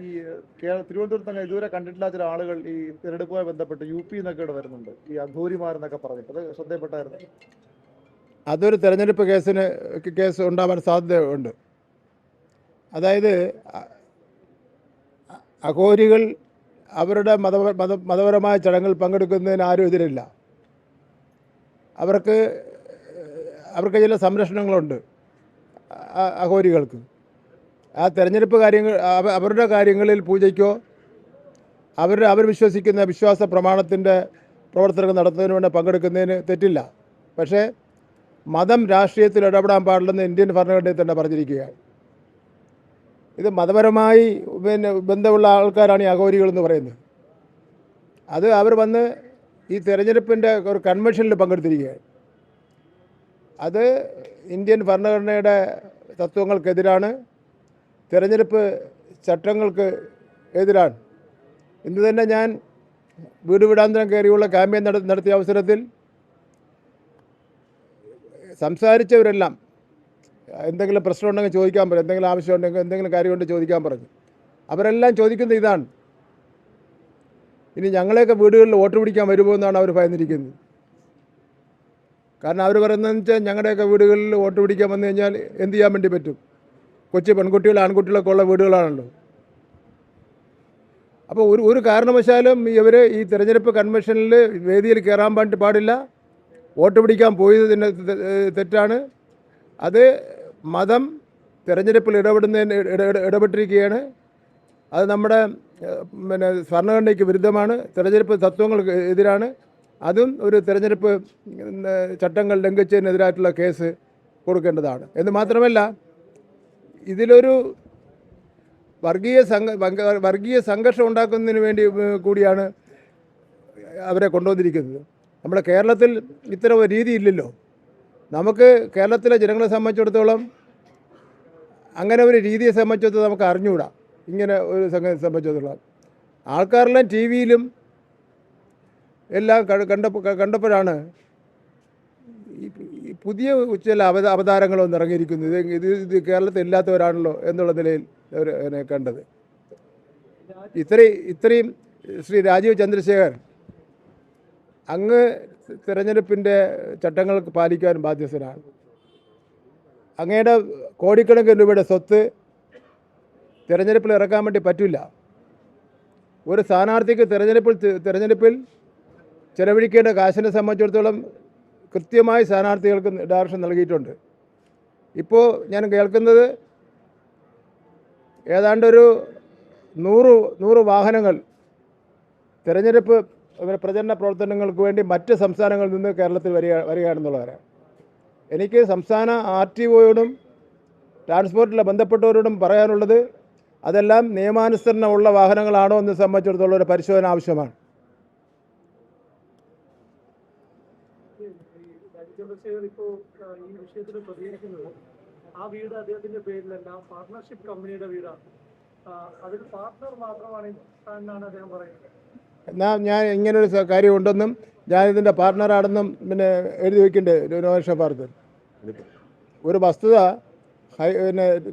ഈ തിരുവനന്തപുരത്ത് തന്നെ ഇതുവരെ കണ്ടിട്ടില്ലാത്ത ചില ആളുകൾ ഈ തിരഞ്ഞെടുപ്പുമായി ബന്ധപ്പെട്ട് UP എന്നൊക്കെ ഇവിടെ വരുന്നുണ്ട്, ഈ അഘോരിമാരെന്നൊക്കെ പറഞ്ഞിട്ട്. അത് ശ്രദ്ധയപ്പെട്ടായിരുന്നു? അതൊരു തെരഞ്ഞെടുപ്പ് കേസ് ഉണ്ടാവാൻ സാധ്യതയുണ്ട്. അതായത് അഘോരികൾ അവരുടെ മതപരമായ ചടങ്ങിൽ പങ്കെടുക്കുന്നതിന് ആരും എതിരില്ല. അവർക്ക് ചില സംരക്ഷണങ്ങളുണ്ട് അഘോരികൾക്ക്. ആ തെരഞ്ഞെടുപ്പ് അവരുടെ കാര്യങ്ങളിൽ പൂജയ്ക്കോ അവർ വിശ്വസിക്കുന്ന വിശ്വാസ പ്രമാണത്തിൻ്റെ പ്രവർത്തനങ്ങൾ നടത്തുന്നതിന് വേണ്ടി പങ്കെടുക്കുന്നതിന് തെറ്റില്ല. പക്ഷേ മതം രാഷ്ട്രീയത്തിൽ ഇടപെടാൻ പാടില്ലെന്ന് ഇന്ത്യൻ ഭരണഘടനയിൽ തന്നെ പറഞ്ഞിരിക്കുകയാണ്. ഇത് മതപരമായി ബന്ധമുള്ള ആൾക്കാരാണ് ഈ അഘോരികളെന്ന് പറയുന്നത്. അത് അവർ വന്ന് ഈ തെരഞ്ഞെടുപ്പിൻ്റെ ഒരു കൺവെൻഷനിൽ പങ്കെടുത്തിരിക്കുകയാണ്. അത് ഇന്ത്യൻ ഭരണഘടനയുടെ തത്വങ്ങൾക്കെതിരാണ്, തെരഞ്ഞെടുപ്പ് ചട്ടങ്ങൾക്ക് എതിരാണ്. ഇന്ന് തന്നെ ഞാൻ വീട് വീടാന്തരം കയറിയുള്ള ക്യാമ്പയിൻ നടത്തിയ അവസരത്തിൽ സംസാരിച്ചവരെല്ലാം എന്തെങ്കിലും പ്രശ്നമുണ്ടെങ്കിൽ ചോദിക്കാൻ പറഞ്ഞു, എന്തെങ്കിലും ആവശ്യമുണ്ടെങ്കിൽ എന്തെങ്കിലും കാര്യമുണ്ടെങ്കിൽ ചോദിക്കാൻ പറഞ്ഞു. അവരെല്ലാം ചോദിക്കുന്നത് ഇതാണ്: ഇനി ഞങ്ങളെയൊക്കെ വീടുകളിൽ വോട്ട് പിടിക്കാൻ വരുമോ എന്നാണ് അവർ ഭയന്നിരിക്കുന്നത്. കാരണം അവർ പറയുന്നതെന്ന് വെച്ചാൽ ഞങ്ങളുടെയൊക്കെ വീടുകളിൽ വോട്ട് പിടിക്കാൻ വന്നു കഴിഞ്ഞാൽ എന്ത് ചെയ്യാൻ വേണ്ടി പറ്റും? കൊച്ചു പെൺകുട്ടികൾ ആൺകുട്ടികളൊക്കെ ഉള്ള വീടുകളാണല്ലോ. അപ്പോൾ ഒരു കാരണവശാലും ഇവർ ഈ തിരഞ്ഞെടുപ്പ് കൺവെൻഷനിൽ വേദിയിൽ കയറാൻ പാടില്ല. വോട്ട് പിടിക്കാൻ പോയത് തെറ്റാണ്. അത് മതം തിരഞ്ഞെടുപ്പിൽ ഇടപെട്ടിരിക്കുകയാണ്. അത് നമ്മുടെ ഭരണഘടനയ്ക്ക് വിരുദ്ധമാണ്, തിരഞ്ഞെടുപ്പ് തത്വങ്ങൾക്ക് എതിരാണ്. അതും ഒരു തിരഞ്ഞെടുപ്പ് ചട്ടങ്ങൾ ലംഘിച്ചതിനെതിരായിട്ടുള്ള കേസ് കൊടുക്കേണ്ടതാണ്. എന്ന് മാത്രമല്ല, ഇതിലൊരു വർഗീയ സംഘർഷം ഉണ്ടാക്കുന്നതിന് വേണ്ടി കൂടിയാണ് അവരെ കൊണ്ടുവന്നിരിക്കുന്നത്. നമ്മുടെ കേരളത്തിൽ ഇത്തരം ഒരു രീതി ഇല്ലല്ലോ. നമുക്ക് കേരളത്തിലെ ജനങ്ങളെ സംബന്ധിച്ചിടത്തോളം അങ്ങനെ ഒരു രീതിയെ സംബന്ധിച്ചിടത്തോളം നമുക്ക് അറിഞ്ഞുകൂടാ. ഇങ്ങനെ ഒരു സംഗതി സംബന്ധിച്ചിടത്തോളം ആൾക്കാരെല്ലാം TV-യിലും എല്ലാം കണ്ടപ്പോഴാണ് ഈ പുതിയ ചില അവതാരങ്ങളൊന്നും ഇറങ്ങിയിരിക്കുന്നത്. ഇത് കേരളത്തിൽ ഇല്ലാത്തവരാണല്ലോ എന്നുള്ള നിലയിൽ അവർ അതിനെ കണ്ടത്. ഇത്രയും ശ്രീ രാജീവ് ചന്ദ്രശേഖർ അങ്ങ് തിരഞ്ഞെടുപ്പിൻ്റെ ചട്ടങ്ങൾക്ക് പാലിക്കാൻ ബാധ്യസ്ഥനാണ്. അങ്ങയുടെ കോടിക്കണക്കിന് രൂപയുടെ സ്വത്ത് തിരഞ്ഞെടുപ്പിൽ ഇറക്കാൻ വേണ്ടി പറ്റില്ല. ഒരു സ്ഥാനാർത്ഥിക്ക് തിരഞ്ഞെടുപ്പിൽ ചെലവഴിക്കേണ്ട കാശിനെ സംബന്ധിച്ചിടത്തോളം കൃത്യമായി സ്ഥാനാർത്ഥികൾക്ക് ഡയറക്ഷൻ നൽകിയിട്ടുണ്ട്. ഇപ്പോൾ ഞാൻ കേൾക്കുന്നത് ഏതാണ്ടൊരു 100 വാഹനങ്ങൾ തിരഞ്ഞെടുപ്പ് പ്രചരണ പ്രവർത്തനങ്ങൾക്ക് വേണ്ടി മറ്റ് സംസ്ഥാനങ്ങളിൽ നിന്ന് കേരളത്തിൽ വരികയാണെന്നുള്ളവരാണ്. എനിക്ക് സംസ്ഥാന RTOയോടും ട്രാൻസ്പോർട്ടിലെ ബന്ധപ്പെട്ടവരോടും പറയാനുള്ളത്, അതെല്ലാം നിയമാനുസരണമുള്ള വാഹനങ്ങളാണോ എന്ന് സംബന്ധിച്ചിടത്തോളം ഒരു പരിശോധന ആവശ്യമാണ്. ആ വീട് അദ്ദേഹത്തിന്റെ പേരിലല്ല, പാർട്ണർഷിപ്പ് കമ്പനിയുടെ വീടാണ്. അതിൽ പാർട്ണർ മാത്രമാണ് അദ്ദേഹം പറയുന്നത്. എന്നാൽ ഞാൻ ഇങ്ങനൊരു കാര്യമുണ്ടെന്നും ഞാനിതിൻ്റെ പാർട്ണറാണെന്നും എഴുതി വയ്ക്കണ്ടേ നോഷഭാരത്? ഒരു വസ്തുത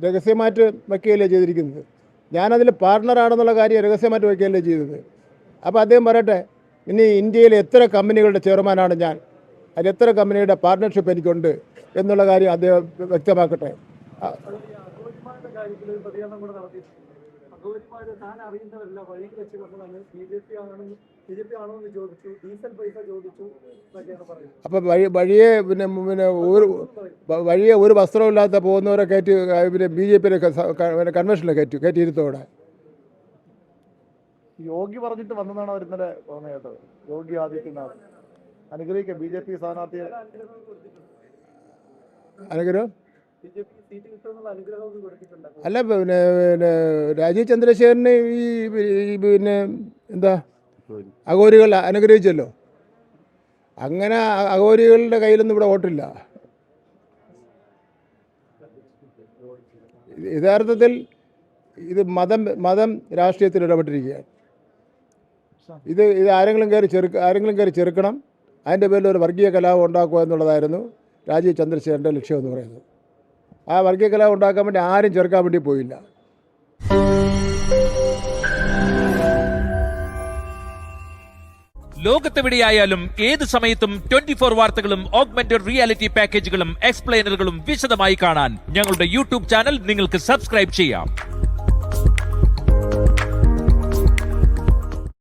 രഹസ്യമായിട്ട് വയ്ക്കുകയല്ലേ ചെയ്തിരിക്കുന്നത്. ഞാനതിൽ പാർട്ണറാണെന്നുള്ള കാര്യം രഹസ്യമായിട്ട് വയ്ക്കുകയല്ലേ ചെയ്തത്. അപ്പോൾ അദ്ദേഹം പറയട്ടെ, ഇനി ഇന്ത്യയിലെ എത്ര കമ്പനികളുടെ ചെയർമാനാണ് ഞാൻ, അതിൽ എത്ര കമ്പനിയുടെ പാർട്ണർഷിപ്പ് എനിക്കുണ്ട് എന്നുള്ള കാര്യം അദ്ദേഹം വ്യക്തമാക്കട്ടെ. അപ്പം വഴിയെ ഒരു വസ്ത്രമില്ലാത്ത പോകുന്നവരെ കയറ്റി BJP കൺവെൻഷനിൽ കയറ്റിയിരുത്തോടെ. യോഗി പറഞ്ഞിട്ട് വന്നതാണ് അവർ ഇന്നലെ പറഞ്ഞത്. യോഗി ആദിത്യനാഥ് അനുഗ്രഹിക്കാം BJP സ്ഥാനാർത്ഥിയെ. അനുഗ്രഹം അല്ല, രാജീവ് ചന്ദ്രശേഖരനെ ഈ എന്താ അഘോരികൾ അനുഗ്രഹിച്ചല്ലോ. അങ്ങനെ അഘോരികളുടെ കയ്യിലൊന്നും ഇവിടെ വോട്ടില്ല. യഥാർത്ഥത്തിൽ ഇത് മതം രാഷ്ട്രീയത്തിൽ ഇടപെട്ടിരിക്കുകയാണ്. ഇത് ആരെങ്കിലും കയറി ചെറുക്കണം. അതിൻ്റെ പേരിൽ ഒരു വർഗീയ കലാപം ഉണ്ടാക്കുക എന്നുള്ളതായിരുന്നു രാജീവ് ചന്ദ്രശേഖരൻ്റെ ലക്ഷ്യം എന്ന് പറയുന്നത്. ആ വർഗീയ കലാപം ഉണ്ടാക്കാൻ വേണ്ടി ആരും ചെറുക്കാൻ വേണ്ടി പോയില്ല. ലോകത്തെവിടെയായാലും ഏത് സമയത്തും 24 വാർത്തകളും ഓഗ്മെന്റഡ് റിയാലിറ്റി പാക്കേജുകളും എക്സ്പ്ലെയിനറുകളും വിശദമായി കാണാൻ ഞങ്ങളുടെ യൂട്യൂബ് ചാനൽ നിങ്ങൾക്ക് സബ്സ്ക്രൈബ് ചെയ്യാം.